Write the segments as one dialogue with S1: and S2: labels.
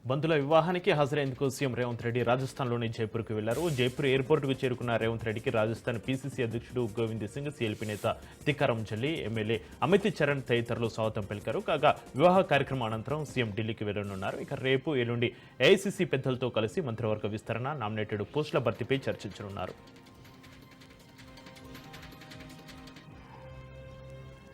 S1: బంధుల వివాహానికి హాజరైందుకు సీఎం రేవంత్ రెడ్డి రాజస్థాన్లోని జైపూర్కు వెళ్లారు. జైపూర్ ఎయిర్పోర్టుకు చేరుకున్న రేవంత్ రెడ్డికి రాజస్థాన్ పీసీసీ అధ్యక్షుడు గోవింద్ సింగ్, సీఎల్పీ నేత తికారం జల్లి, ఎమ్మెల్యే అమిత్ చరణ్ తదితరులు స్వాగతం పలికారు. కాగా వివాహ కార్యక్రమం అనంతరం సీఎం ఢిల్లీకి వెళ్లనున్నారు. ఇక రేపు ఎల్లుండి ఏఐసీసీ పెద్దలతో కలిసి మంత్రివర్గ విస్తరణ, నామినేటెడ్ పోస్టుల భర్తీపై చర్చించనున్నారు.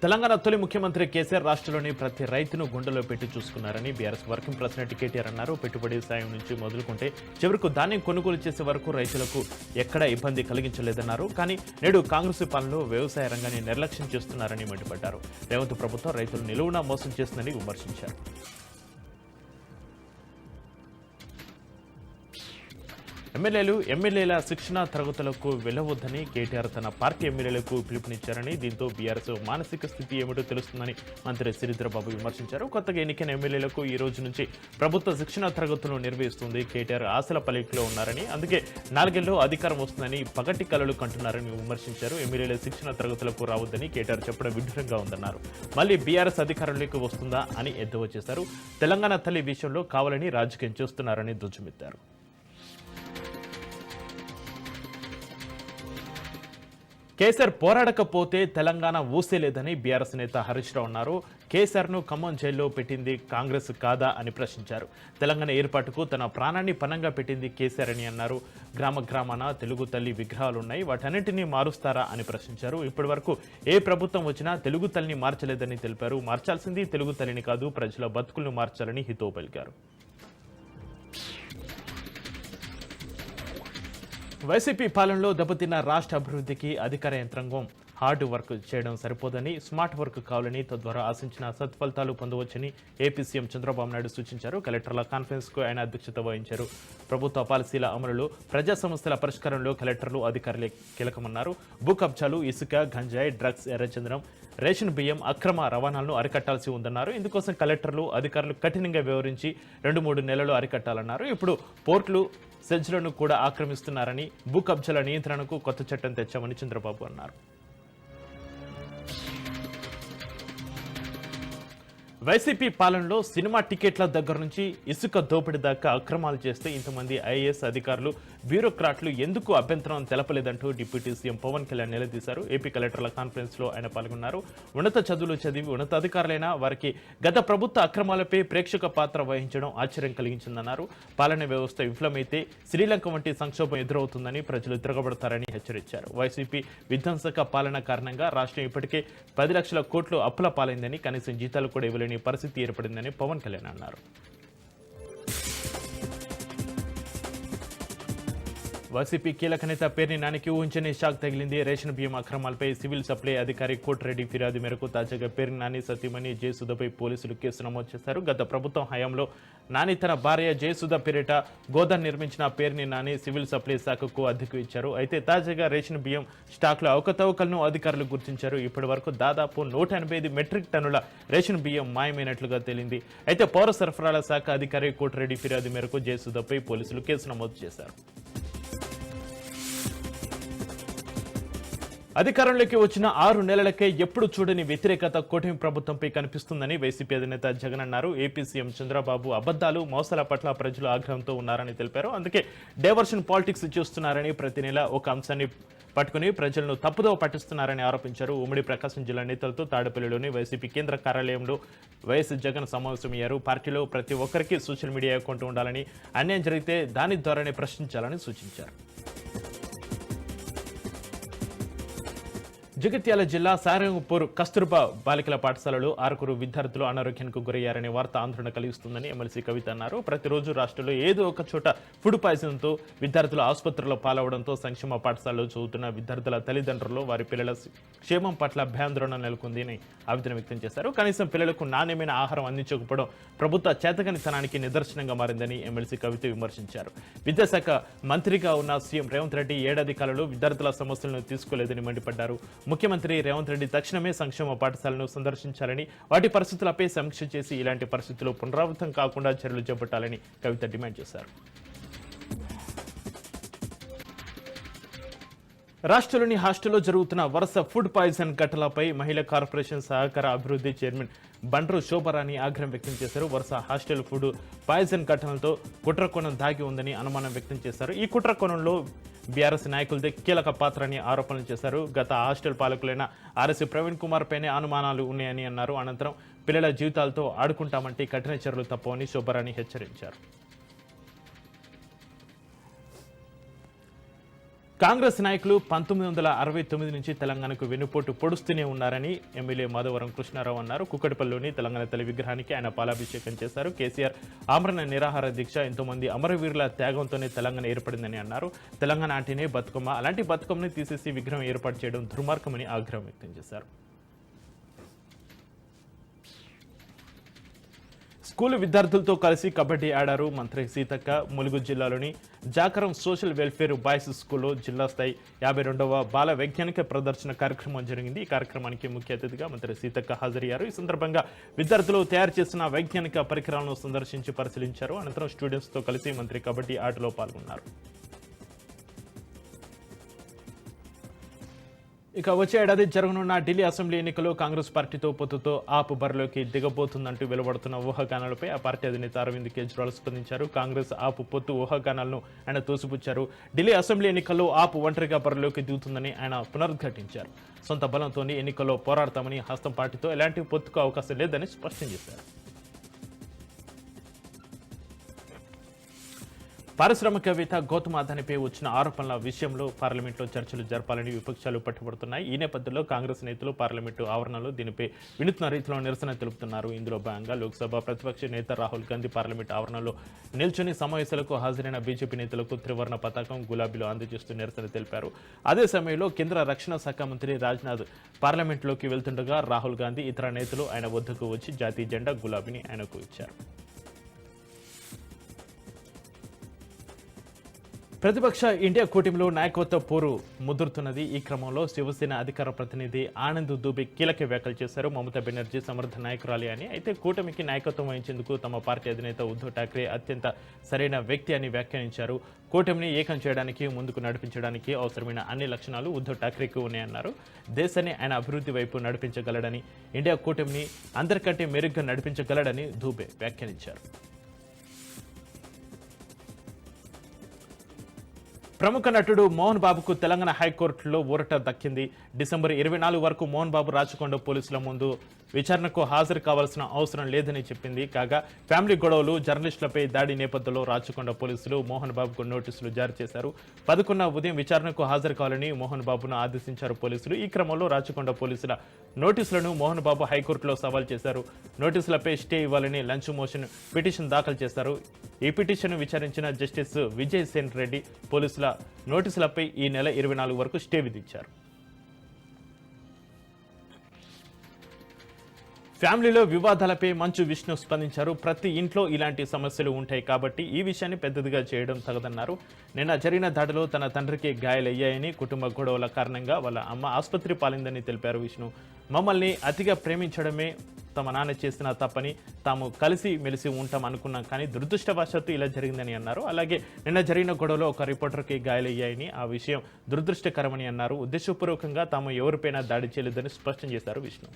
S1: తెలంగాణ తొలి ముఖ్యమంత్రి కేసీఆర్ రాష్ట్రంలోని ప్రతి రైతును గుండెలో పెట్టి చూసుకున్నారని బీఆర్ఎస్ వర్కింగ్ ప్రెసిడెంట్ కేటీఆర్ అన్నారు. పెట్టుబడి సాయం నుంచి మొదలుకుంటే చివరకు ధాన్యం కొనుగోలు చేసే వరకు రైతులకు ఎక్కడా ఇబ్బంది కలిగించలేదన్నారు. కానీ నేడు కాంగ్రెస్ పాలనలో వ్యవసాయ రంగాన్ని నిర్లక్ష్యం చేస్తున్నారని మండిపడ్డారు. రేవంత్ ప్రభుత్వం రైతులు నిలువునా మోసం చేస్తుందని విమర్శించారు. ఎమ్మెల్యేల శిక్షణా తరగతులకు వెళ్లవద్దని కేటీఆర్ తన పార్టీ ఎమ్మెల్యేలకు పిలుపునిచ్చారని, దీంతో బీఆర్ఎస్ మానసిక స్థితి ఏమిటో తెలుస్తుందని మంత్రి శ్రీధరబాబు విమర్శించారు. కొత్తగా ఎన్నికైన ఎమ్మెల్యేలకు ఈ రోజు నుంచి ప్రభుత్వ శిక్షణా తరగతులను నిర్వహిస్తుంది. కేటీఆర్ ఆశల పలికిలో ఉన్నారని, అందుకే 4 ఏళ్లలో అధికారం వస్తుందని పగటి కలలు కంటున్నారని విమర్శించారు. ఎమ్మెల్యేల శిక్షణా తరగతులకు రావద్దని కేటీఆర్ చెప్పడం విడ్డూరంగా ఉందన్నారు. మళ్లీ బీఆర్ఎస్ అధికారంలోకి వస్తుందా అని ఎద్దేవా చేశారు. తెలంగాణ తల్లి విషయంలో కావాలని రాజకీయం చేస్తున్నారని ధ్వజమెత్తారు. కేసీఆర్ పోరాడకపోతే తెలంగాణ ఊసేలేదని బీఆర్ఎస్ నేత హరీష్ రావు అన్నారు. కేసీఆర్ను ఖమ్మం జైల్లో పెట్టింది కాంగ్రెస్ కాదా అని ప్రశ్నించారు. తెలంగాణ ఏర్పాటుకు తన ప్రాణాన్ని పణంగా పెట్టింది కేసీఆర్ అని అన్నారు. గ్రామాన తెలుగు తల్లి విగ్రహాలున్నాయి, వాటన్నింటినీ మారుస్తారా అని ప్రశ్నించారు. ఇప్పటి వరకు ఏ ప్రభుత్వం వచ్చినా తెలుగు తల్లిని మార్చలేదని తెలిపారు. మార్చాల్సింది తెలుగు తల్లిని కాదు, ప్రజల బతుకులను మార్చాలని హితవు పలికారు. వైసీపీ పాలనలో దెబ్బతిన్న రాష్ట్ర అభివృద్ధికి అధికార యంత్రాంగం హార్డ్ వర్క్ చేయడం సరిపోదని, స్మార్ట్ వర్క్ కావాలని, తద్వారా ఆశించిన సత్ఫలితాలు పొందవచ్చని ఏపీ సీఎం చంద్రబాబు నాయుడు సూచించారు. కలెక్టర్ల కాన్ఫరెన్స్కు ఆయన అధ్యక్షత వహించారు. ప్రభుత్వ పాలసీల అమలులో, ప్రజా సమస్యల పరిష్కారంలో కలెక్టర్లు, అధికారులే కీలకమన్నారు. భూ కబ్జాలు, ఇసుక, గంజాయి, డ్రగ్స్, ఎర్రచంద్రం, రేషన్ బియ్యం అక్రమ రవాణాలను అరికట్టాల్సి ఉందన్నారు. ఇందుకోసం కలెక్టర్లు, అధికారులు కఠినంగా వ్యవహరించి 2-3 నెలలు అరికట్టాలన్నారు. ఇప్పుడు పోర్టులు, సెజ్లను కూడా ఆక్రమిస్తున్నారని, భూ కబ్జాల నియంత్రణకు కొత్త చట్టం తెచ్చామని చంద్రబాబు అన్నారు. వైసీపీ పాలనలో సినిమా టికెట్ల దగ్గర నుంచి ఇసుక దోపిడీ దాకా అక్రమాలు చేస్తే ఇంతమంది ఐఏఎస్ అధికారులు, బ్యూరోక్రాట్లు ఎందుకు అభ్యంతరం తెలపలేదంటూ డిప్యూటీ సీఎం పవన్ కళ్యాణ్ నిలదీశారు. ఏపీ కలెక్టర్ల కాన్ఫరెన్స్ లో ఆయన పాల్గొన్నారు. ఉన్నత చదువులు చదివి ఉన్నతాధికారులైన వారికి గత ప్రభుత్వ అక్రమాలపై ప్రేక్షక పాత్ర వహించడం ఆశ్చర్యం కలిగించిందన్నారు. పాలన వ్యవస్థ విఫలమైతే శ్రీలంక వంటి సంక్షోభం ఎదురవుతుందని, ప్రజలు తిరగబడతారని హెచ్చరించారు. వైసీపీ విధ్వంసక పాలన కారణంగా రాష్ట్రం ఇప్పటికే 10 లక్షల కోట్లు అప్పుల పాలైందని, కనీసం జీతాలు కూడా ఇవ్వలేని పరిస్థితి ఏర్పడిందని పవన్ కళ్యాణ్ అన్నారు. వైసీపీ కీలక నేత పేర్ని నానికి ఊహించని షాక్ తగిలింది. రేషన్ బియ్యం అక్రమాలపై సివిల్ సప్లై అధికారి కోటిరెడ్డి ఫిర్యాదు మేరకు తాజాగా పేర్ని నాని సతీమణి జయసుధపై పోలీసులు కేసు నమోదు చేశారు. గత ప్రభుత్వం హయాంలో నాని తన భార్య జయసుధ పేరిట గోదాం నిర్మించిన పేర్ని నాని సివిల్ సప్లై శాఖకు అద్దెకు ఇచ్చారు. అయితే తాజాగా రేషన్ బియ్యం స్టాక్లో అవకతవకలను అధికారులు గుర్తించారు. ఇప్పటి వరకు దాదాపు 185 మెట్రిక్ టన్నుల రేషన్ బియ్యం మాయమైనట్లుగా తేలింది. అయితే పౌర సరఫరాల శాఖ అధికారి కోటిరెడ్డి ఫిర్యాదు మేరకు జయసుధపై పోలీసులు కేసు నమోదు చేశారు. అధికారంలోకి వచ్చిన 6 నెలలకే ఎప్పుడు చూడని వ్యతిరేకత కూటమి ప్రభుత్వంపై కనిపిస్తుందని వైసీపీ అధినేత జగన్ అన్నారు. ఏపీ సీఎం చంద్రబాబు అబద్దాలు, మోసాల పట్ల ప్రజలు ఆగ్రహంతో ఉన్నారని తెలిపారు. అందుకే డైవర్షన్ పాలిటిక్స్ చేస్తున్నారని, ప్రతి నెల ఒక అంశాన్ని పట్టుకుని ప్రజలను తప్పుదోవ పట్టిస్తున్నారని ఆరోపించారు. ఉమ్మడి ప్రకాశం జిల్లా నేతలతో తాడేపల్లిలోని వైసీపీ కేంద్ర కార్యాలయంలో వైఎస్ జగన్ సమావేశమయ్యారు. పార్టీలో ప్రతి ఒక్కరికి సోషల్ మీడియా అకౌంట్ ఉండాలని, అన్యాయం జరిగితే దాని ద్వారానే ప్రశ్నించాలని సూచించారు. జగిత్యాల జిల్లా సారంగపూర్ కస్తూర్బా బాలికల పాఠశాలలో 6 విద్యార్థులు అనారోగ్యానికి గురయ్యారనే వార్త ఆందోళన కలిగిస్తుందని ఎమ్మెల్సీ కవిత అన్నారు. ప్రతిరోజు రాష్ట్రంలో ఏదో ఒక చోట ఫుడ్ పాయిజన్తో విద్యార్థులు ఆసుపత్రిలో పాలవడంతో సంక్షేమ పాఠశాలలో చదువుతున్న విద్యార్థుల తల్లిదండ్రులు వారి పిల్లల క్షేమం పట్ల భయాందోళన నెలకొందని ఆవేదన వ్యక్తం చేశారు. కనీసం పిల్లలకు నాణ్యమైన ఆహారం అందించకపోవడం ప్రభుత్వ చేతకనితనానికి నిదర్శనంగా మారిందని ఎమ్మెల్సీ కవిత విమర్శించారు. విద్యాశాఖ మంత్రిగా ఉన్న సీఎం రేవంత్ రెడ్డి ఏడాది కాలంలో విద్యార్థుల సమస్యలను తీసుకోలేదని మండిపడ్డారు. ముఖ్యమంత్రి రేవంత్ రెడ్డి తక్షణమే సంక్షేమ పాఠశాలను సందర్శించాలని, వాటి పరిస్థితులపై సమీక్ష చేసి ఇలాంటి పరిస్థితులు పునరావృతం కాకుండా చర్యలు చేపట్టాలని కవిత డిమాండ్ చేశారు. రాష్ట్రంలోని హాస్టల్లో జరుగుతున్న వరుస ఫుడ్ పాయిజన్ ఘటనలపై మహిళా కార్పొరేషన్ సహకార అభివృద్ధి చైర్మన్ బండ్రు శోభరాణి ఆగ్రహం వ్యక్తం చేశారు. వరుస హాస్టల్ ఫుడ్ పాయిజన్ ఘటనలతో కుట్రకోణం దాగి ఉందని అనుమానం వ్యక్తం చేశారు. ఈ కుట్రకోణంలో బీఆర్ఎస్ నాయకులదే కీలక పాత్ర అని ఆరోపణలు చేశారు. గత హాస్టల్ పాలకులైన ఆర్ఎస్ ప్రవీణ్ కుమార్ పైనే అనుమానాలు ఉన్నాయని అన్నారు. అనంతరం పిల్లల జీవితాలతో ఆడుకుంటామంటే కఠిన చర్యలు తప్పవని శోభరాణి హెచ్చరించారు. కాంగ్రెస్ నాయకులు 1969 నుంచి తెలంగాణకు వెన్నుపోటు పొడుస్తూనే ఉన్నారని ఎమ్మెల్యే మాధవరం కృష్ణారావు అన్నారు. కుక్కటిపల్లిలోని తెలంగాణ తల్లి విగ్రహానికి ఆయన పాలాభిషేకం చేశారు. కేసీఆర్ ఆమరణ నిరాహార దీక్ష ఎంతోమంది అమరవీరుల త్యాగంతోనే తెలంగాణ ఏర్పడిందని అన్నారు. తెలంగాణ అంటేనే బతుకమ్మ, అలాంటి బతుకమ్మని తీసేసి విగ్రహం ఏర్పాటు చేయడం దుర్మార్గమని ఆగ్రహం వ్యక్తం చేశారు. స్కూలు విద్యార్థులతో కలిసి కబడ్డీ ఆడారు మంత్రి సీతక్క. ములుగు జిల్లాలోని జాకరం సోషల్ వెల్ఫేర్ బాయ్స్ స్కూల్లో జిల్లా స్థాయి 52వ బాల వైజ్ఞానిక ప్రదర్శన కార్యక్రమం జరిగింది. ఈ కార్యక్రమానికి ముఖ్య అతిథిగా మంత్రి సీతక్క హాజరయ్యారు. ఈ సందర్భంగా విద్యార్థులు తయారు చేసిన వైజ్ఞానిక పరికరాలను సందర్శించి పరిశీలించారు. అనంతరం స్టూడెంట్స్తో కలిసి మంత్రి కబడ్డీ ఆటలో పాల్గొన్నారు. ఇక వచ్చే ఏడాది జరగనున్న ఢిల్లీ అసెంబ్లీ ఎన్నికల్లో కాంగ్రెస్ పార్టీతో పొత్తుతో ఆప్ బరిలోకి దిగబోతుందంటూ వెలువడుతున్న ఊహాగానాలపై ఆ పార్టీ అధినేత అరవింద్ కేజ్రీవాల్ స్పందించారు. కాంగ్రెస్ ఆప్ పొత్తు ఊహాగానాలను ఆయన తోసిపుచ్చారు. ఢిల్లీ అసెంబ్లీ ఎన్నికల్లో ఆప్ ఒంటరిగా బరిలోకి దిగుతుందని ఆయన పునరుద్ఘాటించారు. సొంత బలంతో ఎన్నికల్లో పోరాడతామని, హస్తం పార్టీతో ఎలాంటి పొత్తుకు అవకాశం లేదని స్పష్టం చేశారు. పారిశ్రామికవేత్త గౌతమ్ అదానీపై వచ్చిన ఆరోపణల విషయంలో పార్లమెంట్లో చర్చలు జరపాలని విపక్షాలు పట్టుబడుతున్నాయి. ఈ నేపథ్యంలో కాంగ్రెస్ నేతలు పార్లమెంటు ఆవరణలో దీనిపై వినూత్న రీతిలో నిరసన తెలుపుతున్నారు. ఇందులో భాగంగా లోక్సభ ప్రతిపక్ష నేత రాహుల్ గాంధీ పార్లమెంటు ఆవరణలో నిల్చొని సమావేశాలకు హాజరైన బీజేపీ నేతలకు త్రివర్ణ పతాకం, గులాబీలు అందజేస్తూ నిరసన తెలిపారు. అదే సమయంలో కేంద్ర రక్షణ శాఖ మంత్రి రాజ్నాథ్ పార్లమెంట్లోకి వెళ్తుండగా రాహుల్ గాంధీ ఇతర నేతలు ఆయన వద్దకు వచ్చి జాతీయ జెండా గులాబీని ఆయనకు ఇచ్చారు. ప్రతిపక్ష ఇండియా కూటమిలో నాయకత్వ పోరు ముదురుతున్నది. ఈ క్రమంలో శివసేన అధికార ప్రతినిధి ఆనంద్ దూబే కీలక వ్యాఖ్యలు చేశారు. మమతా బెనర్జీ సమర్థ నాయకురాలి అని, అయితే కూటమికి నాయకత్వం వహించేందుకు తమ పార్టీ అధినేత ఉద్ధవ్ ఠాక్రే అత్యంత సరైన వ్యక్తి అని వ్యాఖ్యానించారు. కూటమిని ఏకం చేయడానికి, ముందుకు నడిపించడానికి అవసరమైన అన్ని లక్షణాలు ఉద్ధవ్ ఠాక్రేకి ఉన్నాయన్నారు. దేశాన్ని ఆయన అభివృద్ధి వైపు నడిపించగలడని, ఇండియా కూటమిని అందరికంటే మెరుగ్గా నడిపించగలడని దూబే వ్యాఖ్యానించారు. ప్రముఖ నటుడు మోహన్ బాబుకు తెలంగాణ హైకోర్టులో ఊరట దక్కింది. డిసెంబర్ 24 వరకు మోహన్ బాబు రాచకొండ పోలీసుల ముందు విచారణకు హాజరు కావాల్సిన అవసరం లేదని చెప్పింది. కాగా ఫ్యామిలీ గొడవలు, జర్నలిస్టులపై దాడి నేపథ్యంలో రాచకొండ పోలీసులు మోహన్ బాబుకు నోటీసులు జారీ చేశారు. 11న ఉదయం విచారణకు హాజరు కావాలని మోహన్ బాబును ఆదేశించారు పోలీసులు. ఈ క్రమంలో రాచకొండ పోలీసుల నోటీసులను మోహన్ బాబు హైకోర్టులో సవాల్ చేశారు. నోటీసులపై స్టే ఇవ్వాలని లంచ్ మోషన్ పిటిషన్ దాఖలు చేశారు. ఈ పిటిషన్ విచారించిన జస్టిస్ విజయ్ సేన్ రెడ్డి పోలీసుల నోటీసులపై ఈ నెల 24 వరకు స్టే విధించారు. ఫ్యామిలీలో వివాదాలపై మంచు విష్ణు స్పందించారు. ప్రతి ఇంట్లో ఇలాంటి సమస్యలు ఉంటాయి కాబట్టి ఈ విషయాన్ని పెద్దదిగా చేయడం తగదన్నారు. నిన్న జరిగిన దాడిలో తన తండ్రికి గాయాలయ్యాయని, కుటుంబ గొడవల కారణంగా వాళ్ళ అమ్మ ఆసుపత్రి పాలైందని తెలిపారు విష్ణు. మమ్మల్ని అతిగా ప్రేమించడమే తమ నాన్న చేసిన తప్పని, తాము కలిసి మెలిసి ఉంటాం అనుకున్నాం, కానీ దురదృష్టవశాత్తు ఇలా జరిగిందని అన్నారు. అలాగే నిన్న జరిగిన గొడవలో ఒక రిపోర్టర్కి గాయాలయ్యాయని, ఆ విషయం దురదృష్టకరమని అన్నారు. ఉద్దేశపూర్వకంగా తాము ఎవరిపైనా దాడి చేయలేదని స్పష్టం చేశారు విష్ణు.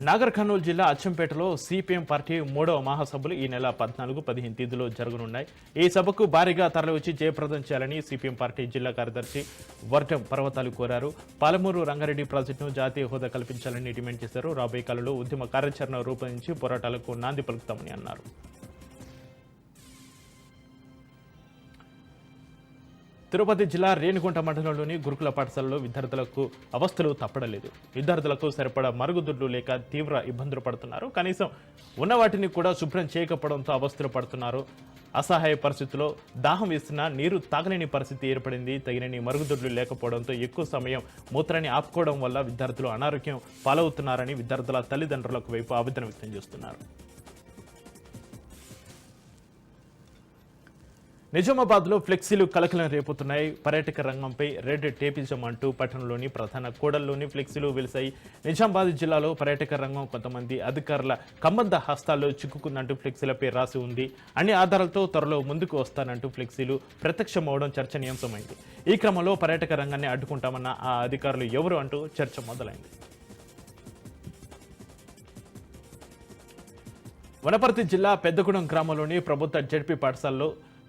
S1: నాగర్ కర్నూలు జిల్లా అచ్చంపేటలో సిపిఎం పార్టీ 3వ మహాసభలు ఈ నెల 14, 15 తేదీలో జరగనున్నాయి. ఈ సభకు భారీగా తరలివచ్చి జయప్రదం చేయాలని సిపిఎం పార్టీ జిల్లా కార్యదర్శి వర్గం పర్వతాలు కోరారు. పాలమూరు రంగారెడ్డి ప్రాజెక్టును జాతీయ హోదా కల్పించాలని డిమాండ్ చేశారు. రాబోయే కాలంలో ఉద్యమ కార్యాచరణ రూపొందించి పోరాటాలకు నాంది పలుకుతామని అన్నారు. తిరుపతి జిల్లా రేణిగుంట మండలంలోని గురుకుల పాఠశాలలో విద్యార్థులకు అవస్థలు తప్పడలేదు. విద్యార్థులకు సరిపడా మరుగుదొడ్లు లేక తీవ్ర ఇబ్బందులు పడుతున్నారు. కనీసం ఉన్న వాటిని కూడా శుభ్రం చేయకపోవడంతో అవస్థలు పడుతున్నారు. అసహాయ పరిస్థితుల్లో దాహం వేస్తున్నా నీరు తాగలేని పరిస్థితి ఏర్పడింది. తగినన్ని మరుగుదొడ్లు లేకపోవడంతో ఎక్కువ సమయం మూత్రాన్ని ఆపుకోవడం వల్ల విద్యార్థులు అనారోగ్యం పాలవుతున్నారని విద్యార్థుల తల్లిదండ్రులకు వైపు ఆవేదన వ్యక్తం చేస్తున్నారు. నిజామాబాద్లో ఫ్లెక్సీలు కలకలం రేపుతున్నాయి. పర్యాటక రంగంపై రెడ్ టేపిజం అంటూ పట్టణంలోని ప్రధాన కూడల్లోని ఫ్లెక్సీలు వెలిశాయి. నిజామాబాద్ జిల్లాలో పర్యాటక రంగం కొంతమంది అధికారుల కమ్మంద హస్తాల్లో చిక్కుకుందంటూ ఫ్లెక్సీలపై రాసి ఉంది. అన్ని ఆధారాలతో త్వరలో ముందుకు వస్తానంటూ ఫ్లెక్సీలు ప్రత్యక్షమవడం చర్చనీయాంశమైంది. ఈ క్రమంలో పర్యాటక రంగాన్ని అడ్డుకుంటామన్న ఆ అధికారులు ఎవరు అంటూ చర్చ మొదలైంది. వనపర్తి జిల్లా పెద్దగూడెం గ్రామంలోని ప్రభుత్వ జడ్పీ పాఠశాలలో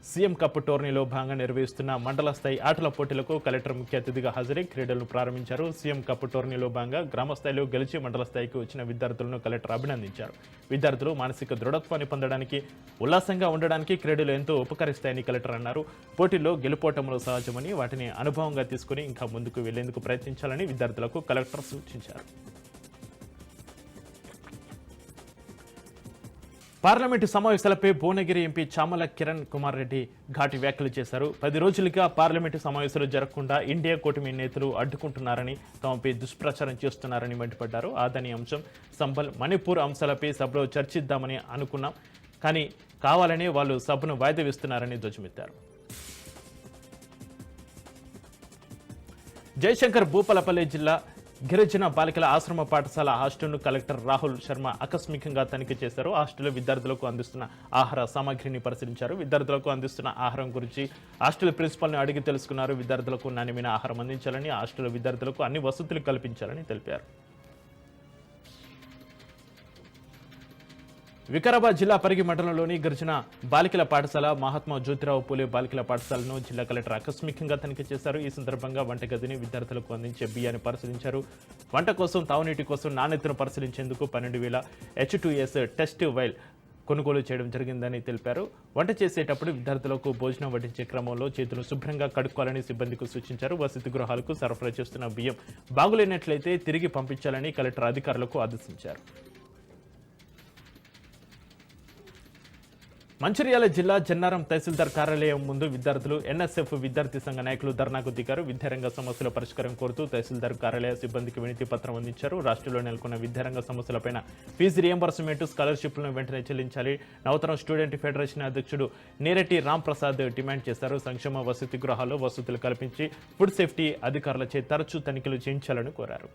S1: సీఎం కప్ టోర్నీలో భాగంగా నిర్వహిస్తున్న మండల స్థాయి ఆటల పోటీలకు కలెక్టర్ ముఖ్య అతిథిగా హాజరై క్రీడలను ప్రారంభించారు. సీఎం కప్ టోర్నీలో భాగంగా గ్రామ స్థాయిలో గెలిచి మండల స్థాయికి వచ్చిన విద్యార్థులను కలెక్టర్ అభినందించారు. విద్యార్థులు మానసిక దృఢత్వాన్ని పొందడానికి, ఉల్లాసంగా ఉండడానికి క్రీడలు ఎంతో ఉపకరిస్తాయని కలెక్టర్ అన్నారు. పోటీల్లో గెలుపోటములు సహజమని, వాటిని అనుభవంగా తీసుకుని ఇంకా ముందుకు వెళ్లేందుకు ప్రయత్నించాలని విద్యార్థులకు కలెక్టర్ సూచించారు. పార్లమెంటు సమావేశాలపై భువనగిరి ఎంపీ చామల కిరణ్ కుమార్ రెడ్డి ఘాటి వ్యాఖ్యలు చేశారు. 10 రోజులుగా పార్లమెంటు సమావేశాలు జరగకుండా ఇండియా కూటమి నేతలు అడ్డుకుంటున్నారని, తమపై దుష్ప్రచారం చేస్తున్నారని మండిపడ్డారు. ఆదాని అంశం, సంబల్, మణిపూర్ అంశాలపై సభలో చర్చిద్దామని అనుకున్నాం, కానీ కావాలని వాళ్ళు సభను వాయిదా వేస్తున్నారని ధ్వజమెత్తారు. జయశంకర్ భూపాలపల్లి జిల్లా గిరిజన బాలికల ఆశ్రమ పాఠశాల హాస్టల్ను కలెక్టర్ రాహుల్ శర్మ ఆకస్మికంగా తనిఖీ చేశారు. హాస్టల్లో విద్యార్థులకు అందిస్తున్న ఆహార సామాగ్రిని పరిశీలించారు. విద్యార్థులకు అందిస్తున్న ఆహారం గురించి హాస్టల్ ప్రిన్సిపల్ని అడిగి తెలుసుకున్నారు. విద్యార్థులకు నాణ్యమైన ఆహారం అందించాలని, హాస్టల్ విద్యార్థులకు అన్ని వసతులు కల్పించాలని తెలిపారు. వికారాబాద్ జిల్లా పరిగి మండలంలోని గిరిజన బాలికల పాఠశాల మహాత్మా జ్యోతిరావు పూలే బాలికల పాఠశాలను జిల్లా కలెక్టర్ ఆకస్మికంగా తనిఖీ చేశారు. ఈ సందర్భంగా వంటగదిని, విద్యార్థులకు అందించే బియ్యాన్ని పరిశీలించారు. వంట కోసం, తాగునీటి కోసం నాణ్యతను పరిశీలించేందుకు 12,000 H2S టెస్ట్ వైల్ కొనుగోలు చేయడం జరిగిందని తెలిపారు. వంట చేసేటప్పుడు విద్యార్థులకు భోజనం వడ్డించే క్రమంలో చేతులు శుభ్రంగా కడుక్కోవాలని సిబ్బందికి సూచించారు. వసతి గృహాలకు సరఫరా చేస్తున్న బియ్యం బాగులేనట్లయితే తిరిగి పంపించాలని కలెక్టర్ అధికారులకు ఆదేశించారు. మంచిర్యాల జిల్లా జన్నారం తహసీల్దార్ కార్యాలయం ముందు విద్యార్థులు, ఎన్ఎస్ఎఫ్ విద్యార్థి సంఘ నాయకులు ధర్నాకు దిగారు. విద్యారంగ సమస్యల పరిష్కారం కోరుతూ తహసీల్దార్ కార్యాలయ సిబ్బందికి వినతి పత్రం అందించారు. రాష్ట్రంలో నెలకొన్న విద్యారంగ సమస్యలపైన ఫీజు రియంబర్స్మెంట్, స్కాలర్షిప్లను వెంటనే చెల్లించాలి. నవతరం స్టూడెంట్ ఫెడరేషన్ అధ్యక్షుడు నీరెడ్డి రామ్ ప్రసాద్ డిమాండ్ చేశారు. సంక్షేమ వసతి గృహాల్లో వసతులు కల్పించి ఫుడ్ సేఫ్టీ అధికారులచే తరచూ తనిఖీలు చేయించాలని కోరారు.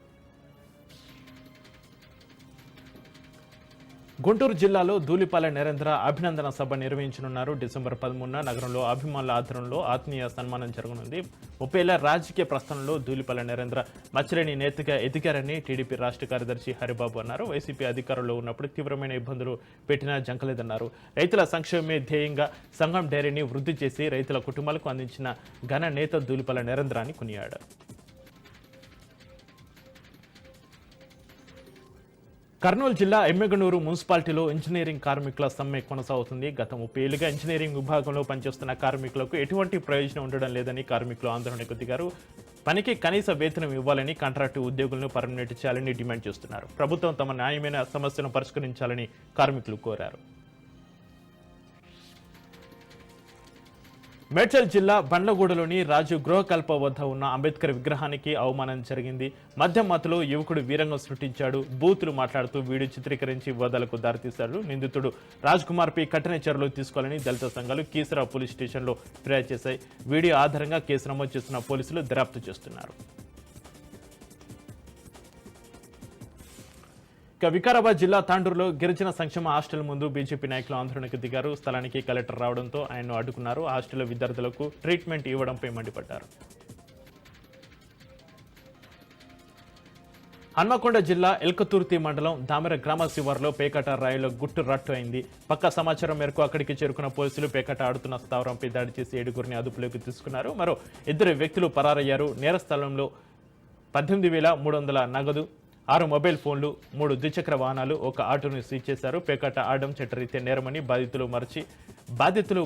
S1: గుంటూరు జిల్లాలో ధూళిపాల నరేంద్ర అభినందన సభ నిర్వహించనున్నారు. డిసెంబర్ 13న నగరంలో అభిమానుల ఆధ్వర్యంలో ఆత్మీయ సన్మానం జరగనుంది. 30 ఏళ్ల రాజకీయ ప్రస్థానంలో ధూళిపాల నరేంద్ర మచ్చలేని నేతగా ఎదిగారని టీడీపీ రాష్ట్ర కార్యదర్శి హరిబాబు అన్నారు. వైసీపీ అధికారంలో ఉన్నప్పుడు తీవ్రమైన ఇబ్బందులు పెట్టినా జంకలేదన్నారు. రైతుల సంక్షేమమే ధ్యేయంగా సంఘం డైరీని వృద్ధి చేసి రైతుల కుటుంబాలకు అందించిన ఘన నేత ధూళిపాల నరేంద్ర అని కొనియాడారు. కర్నూలు జిల్లా ఎమ్మెగనూరు మున్సిపాలిటీలో ఇంజనీరింగ్ కార్మికుల సమ్మె కొనసాగుతుంది. గత 30 ఏళ్లుగా ఇంజనీరింగ్ విభాగంలో పనిచేస్తున్న కార్మికులకు ఎటువంటి ప్రయోజనం ఉండడం లేదని కార్మికులు ఆందోళనకు దిగారు. పనికి కనీస వేతనం ఇవ్వాలని, కాంట్రాక్టు ఉద్యోగులను పర్మనెంట్ చేయాలని డిమాండ్ చేస్తున్నారు. ప్రభుత్వం తమ న్యాయమైన సమస్యను పరిష్కరించాలని కార్మికులు కోరారు. మేడ్చల్ జిల్లా బండ్లగూడలోని రాజు గృహకల్ప వద్ద ఉన్న అంబేద్కర్ విగ్రహానికి అవమానం జరిగింది. మద్యం మత్తులో యువకుడు వీరంగం సృష్టించాడు. బూతులు మాట్లాడుతూ వీడియో చిత్రీకరించి వివాదాలకు దారితీశాడు. నిందితుడు రాజ్ కుమార్పై కఠిన చర్యలు తీసుకోవాలని దళిత సంఘాలు కీసరా పోలీస్ స్టేషన్లో ఫిర్యాదు చేశాయి. వీడియో ఆధారంగా కేసు నమోదు చేస్తున్న పోలీసులు దర్యాప్తు చేస్తున్నారు. వికారాబాద్ జిల్లా తాండూరులో గిరిజన సంక్షేమ హాస్టల్ ముందు బీజేపీ నాయకులు ఆందోళనకు దిగారు. స్థలానికి కలెక్టర్ రావడంతో ఆయన్ను అడ్డుకున్నారు. హాస్టల్ విద్యార్థులకు ట్రీట్మెంట్ ఇవ్వడంపై మండిపడ్డారు. హన్మకొండ జిల్లా ఎల్కతుర్తి మండలం దామెర గ్రామ శివారులో పేకాట రాయిలో గుట్టు రట్టు అయింది. పక్క సమాచారం మేరకు అక్కడికి చేరుకున్న పోలీసులు పేకాట ఆడుతున్న స్థావరంపై దాడి చేసి 7గురిని అదుపులోకి తీసుకున్నారు. మరో 2 వ్యక్తులు పరారయ్యారు. నేర స్థలంలో 18,300 నగదు, 6 మొబైల్ ఫోన్లు, 3 ద్విచక్ర వాహనాలు, 1 ఆటోను సీజ్ చేశారు. పేకాట ఆడడం చట్టరీత్యా నేరమని బాధితులు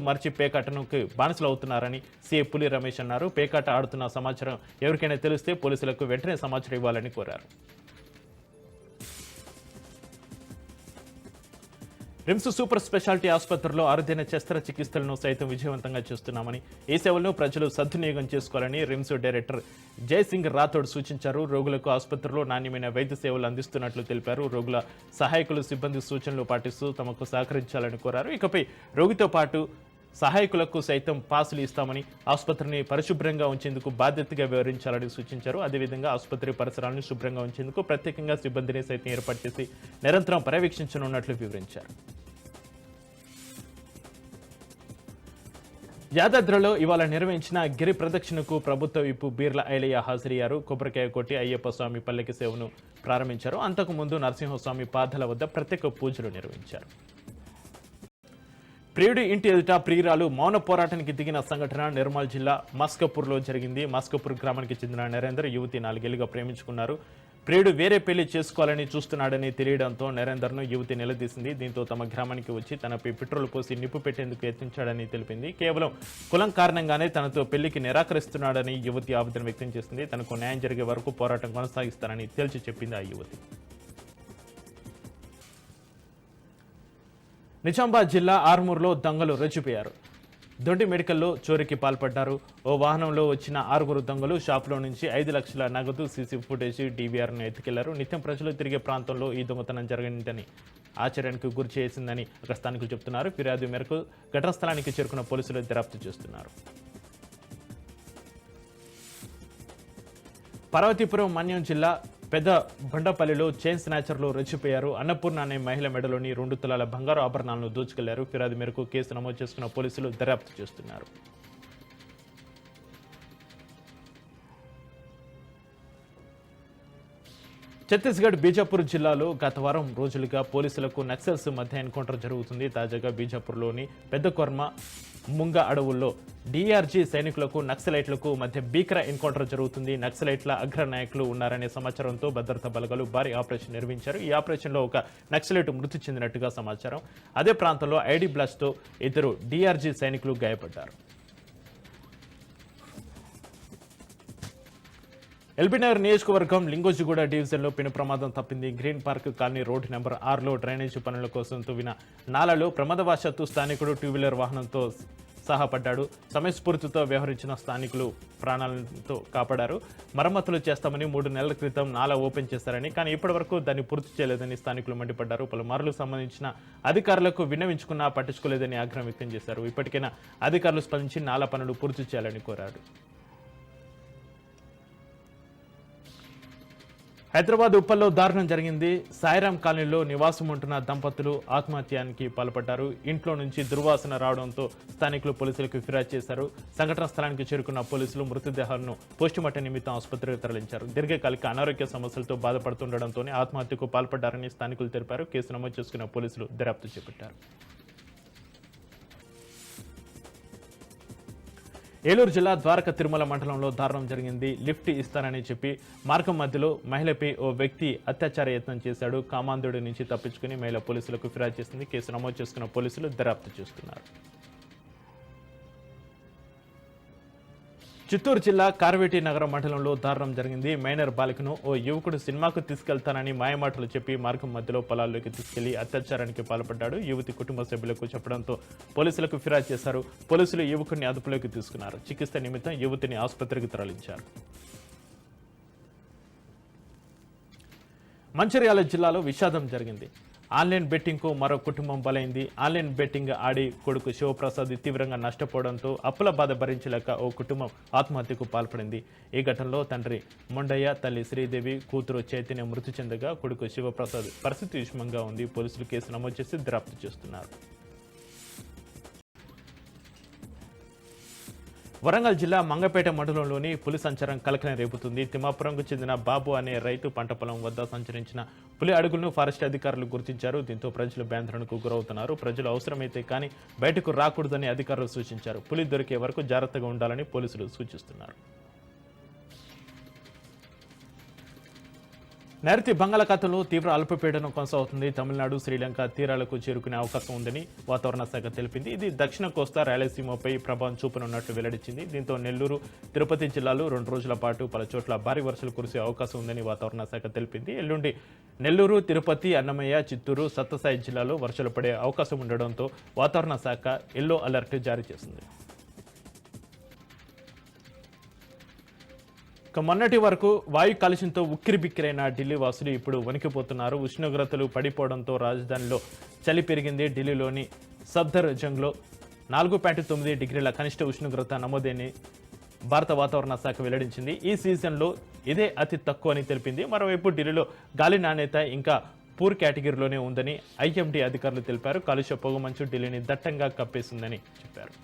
S1: మర్చి పేకాటను బానిసలు అవుతున్నారని సీఐ పులి రమేష్ అన్నారు. పేకాట ఆడుతున్న సమాచారం ఎవరికైనా తెలిస్తే పోలీసులకు వెంటనే సమాచారం ఇవ్వాలని కోరారు. రిమ్స్ సూపర్ స్పెషాలిటీ ఆసుపత్రిలో అరుదైన శస్త్రచికిత్సలను సైతం విజయవంతంగా చేస్తున్నామని, ఈ సేవలను ప్రజలు సద్వినియోగం చేసుకోవాలని రిమ్స్ డైరెక్టర్ జయసింగ్ రాథోడ్ సూచించారు. రోగులకు ఆసుపత్రిలో నాణ్యమైన వైద్య సేవలు అందిస్తున్నట్లు తెలిపారు. రోగుల సహాయకులు సిబ్బంది సూచనలు పాటిస్తూ తమకు సహకరించాలని కోరారు. ఇకపై రోగితో పాటు సహాయకులకు సైతం పాసులు ఇస్తామని ఆసుపత్రిని పరిశుభ్రంగా ఉంచేందుకు బాధ్యతగా వివరించాలని సూచించారు. అదేవిధంగా ఆసుపత్రి పరిసరాలను శుభ్రంగా ఉంచేందుకు ప్రత్యేకంగా సిబ్బందిని సైతం ఏర్పాటు చేసి నిరంతరం పర్యవేక్షించనున్నట్లు వివరించారు. యాదాద్రిలో ఇవాళ నిర్వహించిన గిరి ప్రదక్షిణకు ప్రభుత్వ విప్పు బీర్ల ఐలయ్య హాజరయ్యారు. కొబ్బరికాయ కొట్టి అయ్యప్ప స్వామి పల్లకి సేవను ప్రారంభించారు. అంతకుముందు నరసింహస్వామి పాదాల వద్ద ప్రత్యేక పూజలు నిర్వహించారు. ప్రియుడి ఇంటి ఎదుట ప్రియురాలు మౌన పోరాటానికి దిగిన సంఘటన నిర్మల్ జిల్లా మస్కపూర్లో జరిగింది. మస్కపూర్ గ్రామానికి చెందిన నరేందర్ యువతి 4 ఏళ్లుగా ప్రేమించుకున్నారు. ప్రియుడు వేరే పెళ్లి చేసుకోవాలని చూస్తున్నాడని తెలియడంతో నరేందర్ను యువతి నిలదీసింది. దీంతో తమ గ్రామానికి వచ్చి తనపై పెట్రోల్ పోసి నిప్పు పెట్టేందుకు యత్నించాడని తెలిపింది. కేవలం కులం కారణంగానే తనతో పెళ్లికి నిరాకరిస్తున్నాడని యువతి ఆవేదన వ్యక్తం చేసింది. తనకు న్యాయం జరిగే వరకు పోరాటం కొనసాగిస్తానని తేల్చి చెప్పింది ఆ యువతి. నిజామాబాద్ జిల్లా ఆర్మూర్లో దొంగలు రెచ్చిపోయారు. దొడ్డి మెడికల్లో చోరీకి పాల్పడ్డారు. ఓ వాహనంలో వచ్చిన 6 దొంగలు షాపులో నుంచి 5 లక్షల నగదు, సీసీ ఫుటేజ్, డీవీఆర్ను ఎత్తుకెళ్లారు. నిత్యం ప్రజలు తిరిగే ప్రాంతంలో ఈ దొంగతనం జరిగిందని ఆశ్చర్యానికి గురి చేసిందని అక్కడ స్థానికులు చెబుతున్నారు. ఫిర్యాదు మేరకు ఘటనా స్థలానికి చేరుకున్న పోలీసులు దర్యాప్తు చేస్తున్నారు. పార్వతీపురం మన్యం జిల్లా పెద్ద బండపల్లిలో చైన్ స్నాచర్లు రెచ్చిపోయారు. అన్నపూర్ణ అనే మహిళ మెడలోని 2 తులాల బంగారు ఆభరణాలను దోచుకెళ్లారు. ఫిర్యాదు మేరకు కేసు నమోదు చేసుకున్న పోలీసులు దర్యాప్తు చేస్తున్నారు. ఛత్తీస్గఢ్ బీజాపూర్ జిల్లాలో గత వారం రోజులుగా పోలీసులకు నక్సల్స్ మధ్య ఎన్కౌంటర్ జరుగుతుంది. తాజాగా బీజాపూర్లోని పెద్ద కొర్మ ముంగ అడవుల్లో డీఆర్జీ సైనికులకు నక్సలైట్లకు మధ్య భీకర ఎన్కౌంటర్ జరుగుతుంది. నక్సలైట్ల అగ్ర నాయకులు ఉన్నారనే సమాచారంతో భద్రతా బలగాలు భారీ ఆపరేషన్ నిర్వహించారు. ఈ ఆపరేషన్లో ఒక నక్సలైట్ మృతి చెందినట్టుగా సమాచారం. అదే ప్రాంతంలో ఐడీ బ్లాస్ట్తో 2 డీఆర్జీ సైనికులు గాయపడ్డారు. ఎల్బీనగర్ నియోజకవర్గం లింగోజిగూడ డివిజన్లో పెను ప్రమాదం తప్పింది. Green park colony road number 6లో డ్రైనేజీ పనుల కోసం తవ్విన నాలలో ప్రమాదవశాత్తు స్థానికుడు 2-వీలర్ వాహనంతో సహాపడ్డాడు. సమయస్ఫూర్తితో వ్యవహరించిన స్థానికులు ప్రాణాలతో కాపాడారు. మరమ్మతులు చేస్తామని 3 నెలల క్రితం నాలా ఓపెన్ చేశారని, కానీ ఇప్పటివరకు దాన్ని పూర్తి చేయలేదని స్థానికులు మండిపడ్డారు. పలుమార్లు సంబంధించిన అధికారులకు విన్నవించుకున్నా పట్టించుకోలేదని ఆగ్రహం వ్యక్తం చేశారు. ఇప్పటికైనా అధికారులు స్పందించి నాలా పనులు పూర్తి చేయాలని కోరారు. హైదరాబాద్ ఉప్పల్లో దారుణం జరిగింది. సాయిరాం కాలనీలో నివాసం ఉంటున్న దంపతులు ఆత్మహత్యానికి పాల్పడ్డారు. ఇంట్లో నుంచి దుర్వాసన రావడంతో స్థానికులు పోలీసులకు ఫిర్యాదు చేశారు. సంఘటన స్థలానికి చేరుకున్న పోలీసులు మృతదేహాలను పోస్టుమార్టం నిమిత్తం ఆసుపత్రికి తరలించారు. దీర్ఘకాలిక అనారోగ్య సమస్యలతో బాధపడుతుండటంతోనే ఆత్మహత్యకు పాల్పడ్డారని స్థానికులు తెలిపారు. కేసు నమోదు చేసుకున్న పోలీసులు దర్యాప్తు చేపట్టారు. ఏలూరు జిల్లా ద్వారక తిరుమల మండలంలో దారుణం జరిగింది. లిఫ్ట్ ఇస్తానని చెప్పి మార్గం మధ్యలో మహిళపై ఓ వ్యక్తి అత్యాచార యత్నం చేశాడు. కామాంధుడి నుంచి తప్పించుకుని మహిళ పోలీసులకు ఫిర్యాదు చేసింది. కేసు నమోదు చేసుకున్న పోలీసులు దర్యాప్తు చేస్తున్నారు. చిత్తూరు జిల్లా కార్వేటి నగర మండలంలో దారుణం జరిగింది. మైనర్ బాలికను ఓ యువకుడు సినిమాకు తీసుకెళ్తానని మాయమాటలు చెప్పి మార్గం మధ్యలో పొలాల్లోకి తీసుకెళ్లి అత్యాచారానికి పాల్పడ్డాడు. యువతి కుటుంబ సభ్యులకు చెప్పడంతో పోలీసులకు ఫిర్యాదు చేశారు. పోలీసులు యువకుడిని అదుపులోకి తీసుకున్నారు. చికిత్స నిమిత్తం యువతిని ఆసుపత్రికి తరలించారు. మంచిర్యాల జిల్లాలో విషాదం జరిగింది. ఆన్లైన్ బెట్టింగ్కు మరో కుటుంబం బలైంది. ఆన్లైన్ బెట్టింగ్ ఆడి కొడుకు శివప్రసాద్ తీవ్రంగా నష్టపోవడంతో అప్పుల బాధ భరించలేక ఓ కుటుంబం ఆత్మహత్యకు పాల్పడింది. ఈ ఘటనలో తండ్రి మొండయ్య, తల్లి శ్రీదేవి, కూతురు చైతన్య మృతి చెందగా కొడుకు శివప్రసాద్ పరిస్థితి విషమంగా ఉంది. పోలీసులు కేసు నమోదు చేసి దర్యాప్తు చేస్తున్నారు. వరంగల్ జిల్లా మంగపేట మండలంలోని పులి సంచారం కలకలం రేపుతుంది. తిమ్మాపురంకు చెందిన బాబు అనే రైతు పంట పొలం వద్ద సంచరించిన పులి అడుగులను ఫారెస్ట్ అధికారులు గుర్తించారు. దీంతో ప్రజలు భయాందోళనకు గురవుతున్నారు. ప్రజలు అవసరమైతే కానీ బయటకు రాకూడదని అధికారులు సూచించారు. పులి దొరికే వరకు జాగ్రత్తగా ఉండాలని పోలీసులు సూచిస్తున్నారు. నైరుతి బంగాళాఖాతంలో తీవ్ర అల్పపీడనం కొనసాగుతుంది. తమిళనాడు, శ్రీలంక తీరాలకు చేరుకునే అవకాశం ఉందని వాతావరణ శాఖ తెలిపింది. ఇది దక్షిణ కోస్తా, రాయలసీమపై ప్రభావం చూపనున్నట్లు వెల్లడించింది. దీంతో నెల్లూరు, తిరుపతి జిల్లాలో 2 రోజుల పాటు పలుచోట్ల భారీ వర్షాలు కురిసే అవకాశం ఉందని వాతావరణ శాఖ తెలిపింది. ఎల్లుండి నెల్లూరు, తిరుపతి, అన్నమయ్య, చిత్తూరు, సత్యసాయి జిల్లాలో వర్షాలు పడే అవకాశం ఉండడంతో వాతావరణ శాఖ ఎల్లో అలర్ట్ జారీ చేసింది. మొన్నటి వరకు వాయు కాలుష్యంతో ఉక్కిరిబిక్కిరైన ఢిల్లీ వాసులు ఇప్పుడు వణికిపోతున్నారు. ఉష్ణోగ్రతలు పడిపోవడంతో రాజధానిలో చలి పెరిగింది. ఢిల్లీలోని సఫ్దర్ జంగ్లో 4.9 డిగ్రీల కనిష్ట ఉష్ణోగ్రత నమోదని భారత వాతావరణ శాఖ వెల్లడించింది. ఈ సీజన్లో ఇదే అతి తక్కువ అని తెలిపింది. మరోవైపు ఢిల్లీలో గాలి నాణ్యత ఇంకా పూర్ కేటగిరీలోనే ఉందని ఐఎండీ అధికారులు తెలిపారు. కాలుష్య పొగమంచు ఢిల్లీని దట్టంగా కప్పేసిందని చెప్పారు.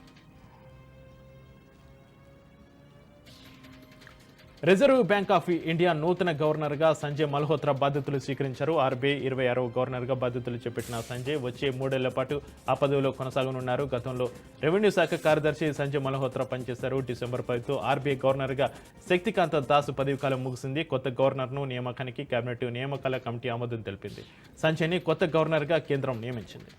S1: రిజర్వ్ బ్యాంక్ ఆఫ్ ఇండియా నూతన గవర్నర్గా సంజయ్ మల్హోత్రా బాధ్యతలు స్వీకరించారు. ఆర్బీఐ 26వ గవర్నర్గా బాధ్యతలు చేపట్టిన సంజయ్ వచ్చే 3 ఏళ్ల పాటు ఆ పదవిలో కొనసాగనున్నారు. గతంలో రెవెన్యూ శాఖ కార్యదర్శి సంజయ్ మల్హోత్రా పనిచేశారు. డిసెంబర్ 10తో ఆర్బీఐ గవర్నర్గా శక్తికాంత దాస్ పదవి కాలం ముగిసింది. కొత్త గవర్నర్ను నియామకానికి కేబినెట్ నియామకాల కమిటీ ఆమోదం తెలిపింది. సంజయ్ని కొత్త గవర్నర్గా కేంద్రం నియమించింది.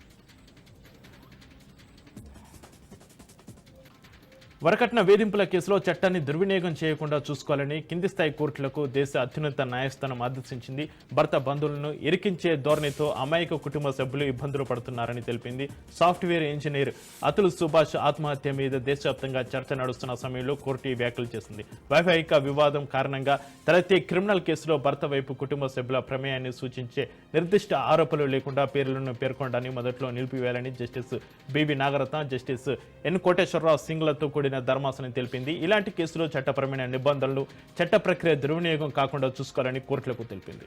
S1: వరకట్న వేధింపుల కేసులో చట్టాన్ని దుర్వినియోగం చేయకుండా చూసుకోవాలని కింది స్థాయి కోర్టులకు దేశ అత్యున్నత న్యాయస్థానం ఆదేశించింది. భర్త బంధువులను ఇరికించే ధోరణితో అమాయక కుటుంబ సభ్యులు ఇబ్బందులు పడుతున్నారని తెలిపింది. సాఫ్ట్వేర్ ఇంజనీర్ అతుల్ సుభాష్ ఆత్మహత్య మీద దేశవ్యాప్తంగా చర్చ నడుస్తున్న సమయంలో కోర్టు ఈ వ్యాఖ్యలు చేసింది. వైవాహిక వివాదం కారణంగా తలెత్తే క్రిమినల్ కేసులో భర్త వైపు కుటుంబ సభ్యుల ప్రమేయాన్ని సూచించే నిర్దిష్ట ఆరోపణలు లేకుండా పేర్లను పేర్కొనడాన్ని మొదట్లో నిలిపివేయాలని justice B V Nagarathna, justice N Koteswara Rao సింగ్లతో కూడిన ధర్మాసనం తెలిపింది. ఇలాంటి కేసులో చట్టపరమైన నిబంధనలు చట్ట ప్రక్రియ దుర్వినియోగం కాకుండా చూసుకోవాలని కోర్టులకు తెలిపింది.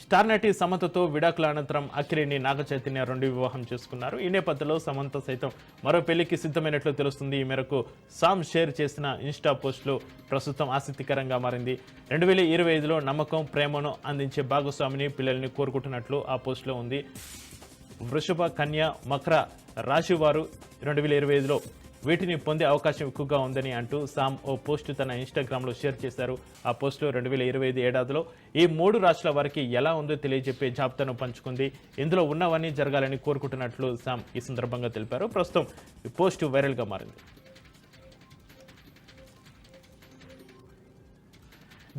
S1: స్టార్ నటి సమంతతో విడాకుల అనంతరం అక్కినేని నాగచైతన్య రెండో వివాహం చేసుకున్నారు. ఈ నేపథ్యంలో సమంత సైతం మరో పెళ్లికి సిద్ధమైనట్లు తెలుస్తుంది. ఈ మేరకు సామ్ షేర్ చేసిన ఇన్స్టా పోస్టులో ప్రస్తుతం ఆసక్తికరంగా మారింది. 2025లో నమ్మకం, ప్రేమను అందించే భాగస్వామిని, పిల్లల్ని కోరుకుంటున్నట్లు ఆ పోస్టులో ఉంది. వృషభ, కన్య, మకర రాశి వారు 2025లో వీటిని పొందే అవకాశం ఎక్కువగా ఉందని అంటూ సామ్ ఓ పోస్టు తన ఇన్స్టాగ్రామ్లో షేర్ చేశారు. ఆ పోస్టులో 2025 ఏడాదిలో ఈ 3 రాష్ట్రాల వారికి ఎలా ఉందో తెలియజెప్పే జాబితాను పంచుకుంది. ఇందులో ఉన్నవన్నీ జరగాలని కోరుకుంటున్నట్లు సామ్ ఈ సందర్భంగా తెలిపారు. ప్రస్తుతం ఈ పోస్టు వైరల్గా మారింది.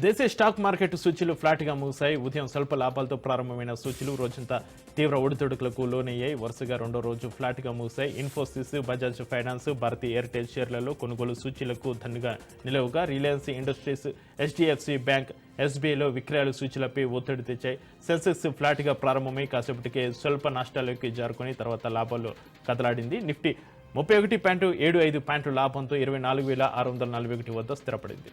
S1: దేశీయ స్టాక్ మార్కెట్ సూచీలు ఫ్లాట్గా ముగిశాయి. ఉదయం స్వల్ప లాభాలతో ప్రారంభమైన సూచీలు రోజంతా తీవ్ర ఒడిదుడుకులకు లోనయ్యాయి. వరుసగా రెండో రోజు ఫ్లాట్గా ముగిశాయి. ఇన్ఫోసిస్, బజాజ్ ఫైనాన్స్, భారతీ ఎయిర్టెల్ షేర్లలో కొనుగోలు సూచీలకు ధన్నుగా నిలవగా రిలయన్స్ ఇండస్ట్రీస్, హెచ్డిఎఫ్సి బ్యాంక్, ఎస్బీఐలో విక్రయాలు సూచీలపై ఒత్తిడి తెచ్చాయి. సెన్సెక్స్ ఫ్లాట్గా ప్రారంభమై కాసేపటికే స్వల్ప నష్టాల్లోకి జారుకొని తర్వాత లాభాల్లో కదలాడింది. నిఫ్టీ 31.75 పాయింట్లు లాభంతో 24,641 వద్ద స్థిరపడింది.